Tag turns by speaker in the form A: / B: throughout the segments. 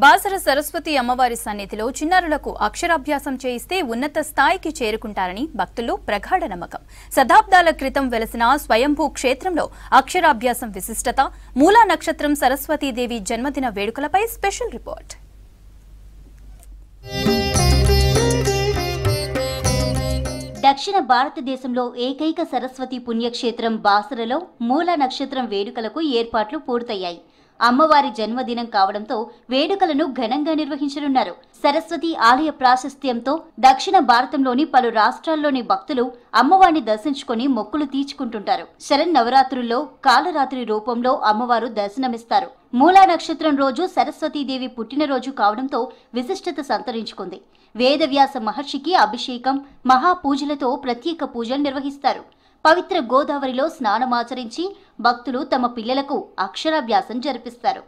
A: బాసర సరస్వతి అమ్మవారి సన్నిధిలో చిన్నారులకు అక్షరాభ్యాసం చేయిస్తే ఉన్నత స్థాయికి చేరుకుంటారని భక్తుల్లో ప్రగాఢ నమ్మకం. శతాబ్దాల క్రితం వెలసిన స్వయంభూ క్షేత్రంలో అక్షరాభ్యాసం విశిష్టత, మూలా నక్షత్రం సరస్వతీదేవి జన్మదిన వేడుకలపై స్పెషల్ రిపోర్ట్.
B: దక్షిణ భారతదేశంలో ఏకైక సరస్వతి పుణ్యక్షేత్రం బాసరలో మూలా నక్షత్రం వేడుకలకు ఏర్పాట్లు పూర్తయ్యాయి. అమ్మవారి జన్మదినం కావడంతో వేడుకలను ఘనంగా నిర్వహించనున్నారు. సరస్వతి ఆలయ ప్రాశస్త్యంతో దక్షిణ భారతంలోని పలు రాష్ట్రాల్లోని భక్తులు అమ్మవారిని దర్శించుకుని మొక్కులు తీర్చుకుంటుంటారు. శరన్నవరాత్రుల్లో కాలరాత్రి రూపంలో అమ్మవారు దర్శనమిస్తారు. మూలా నక్షత్రం రోజు సరస్వతీదేవి పుట్టినరోజు కావడంతో విశిష్టత సంతరించుకుంది. వేదవ్యాస మహర్షికి అభిషేకం, మహాపూజలతో ప్రత్యేక పూజలు నిర్వహిస్తారు. పవిత్ర గోదావరిలో స్నానమాచరించి భక్తులు తమ పిల్లలకు అక్షరాభ్యాసం జరిపిస్తారు.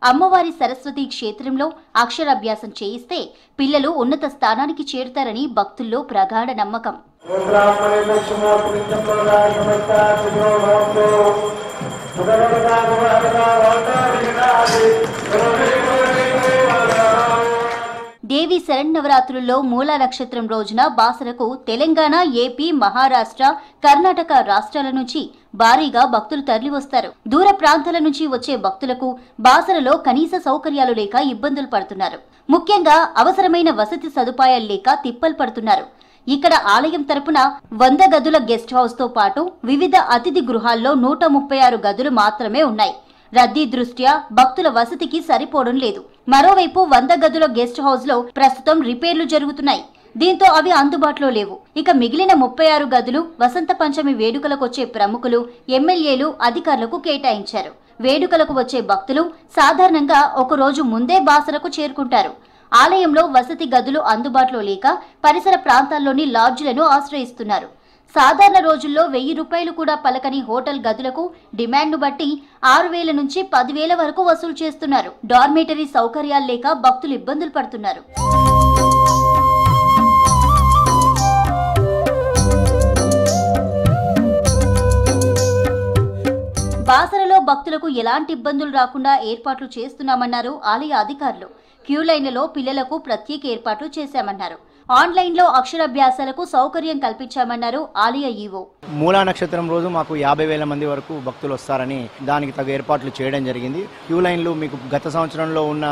B: అమ్మవారి సరస్వతి క్షేత్రంలో అక్షరాభ్యాసం చేయిస్తే పిల్లలు ఉన్నత స్థానానికి చేరుతారని భక్తుల్లో ప్రగాఢ నమ్మకం. దేవి శరన్నవరాత్రుల్లో మూలా నక్షత్రం రోజున బాసరకు తెలంగాణ, ఏపీ, మహారాష్ట్ర, కర్ణాటక రాష్ట్రాల నుంచి భారీగా భక్తులు తరలివస్తారు. దూర ప్రాంతాల నుంచి వచ్చే భక్తులకు బాసరలో కనీస సౌకర్యాలు లేక ఇబ్బందులు పడుతున్నారు. ముఖ్యంగా అవసరమైన వసతి సదుపాయాలు లేక తిప్పలు పడుతున్నారు. ఇక్కడ ఆలయం తరపున 100 గదుల గెస్ట్ హౌస్ తో పాటు వివిధ అతిథి గృహాల్లో 136 గదులు మాత్రమే ఉన్నాయి. రద్దీ దృష్ట్యా భక్తుల వసతికి సరిపోవడం లేదు. మరోవైపు 100 గదుల గెస్ట్ హౌస్ లో ప్రస్తుతం రిపేర్లు జరుగుతున్నాయి. దీంతో అవి అందుబాటులో లేవు. ఇక మిగిలిన 36 గదులు వసంత పంచమి వేడుకలకు వచ్చే ప్రముఖులు, ఎమ్మెల్యేలు, అధికారులకు కేటాయించారు. వేడుకలకు వచ్చే భక్తులు సాధారణంగా ఒక రోజు ముందే బాసరకు చేరుకుంటారు. ఆలయంలో వసతి గదులు అందుబాటులో లేక పరిసర ప్రాంతాల్లోని లాడ్జిలను ఆశ్రయిస్తున్నారు. సాధారణ రోజుల్లో 1000 రూపాయలు కూడా పలకని హోటల్ గదులకు డిమాండ్ను బట్టి 6000 నుంచి 10,000 వరకు వసూలు చేస్తున్నారు. డార్మేటరీ సౌకర్యాలు లేక భక్తులు ఇబ్బందులు పడుతున్నారు. బాసరలో భక్తులకు ఎలాంటి ఇబ్బందులు రాకుండా ఏర్పాట్లు చేస్తున్నామన్నారు ఆలయ అధికారులు. క్యూ లైన్లలో పిల్లలకు ప్రత్యేక ఏర్పాట్లు చేశామన్నారు. ఆన్లైన్లో అక్షరాభ్యాసాలకు సౌకర్యం కల్పించామన్నారు ఆలయ ఈవో.
C: మూలా నక్షత్రం రోజు మాకు 50,000 మంది వరకు భక్తులు వస్తారని దానికి తగ్గ ఏర్పాట్లు చేయడం జరిగింది. క్యూ లైన్లు మీకు గత సంవత్సరంలో ఉన్న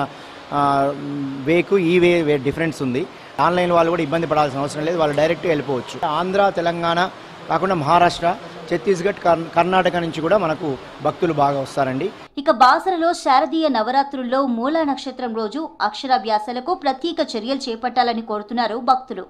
C: వేకు ఈ వే డిఫరెన్స్ ఉంది. ఆన్లైన్ వాళ్ళు కూడా ఇబ్బంది పడాల్సిన అవసరం లేదు, వాళ్ళు డైరెక్ట్గా వెళ్ళిపోవచ్చు. ఆంధ్ర, తెలంగాణ కాకుండా మహారాష్ట్ర, ఛత్తీస్గఢ్, కర్ణాటక నుంచి కూడా మనకు భక్తులు బాగా వస్తారండి.
B: ఇక బాసరలో శారదీయ నవరాత్రుల్లో మూలా నక్షత్రం రోజు అక్షరాభ్యాసాలకు ప్రత్యేక చర్యలు చేపట్టాలని కోరుతున్నారు భక్తులు.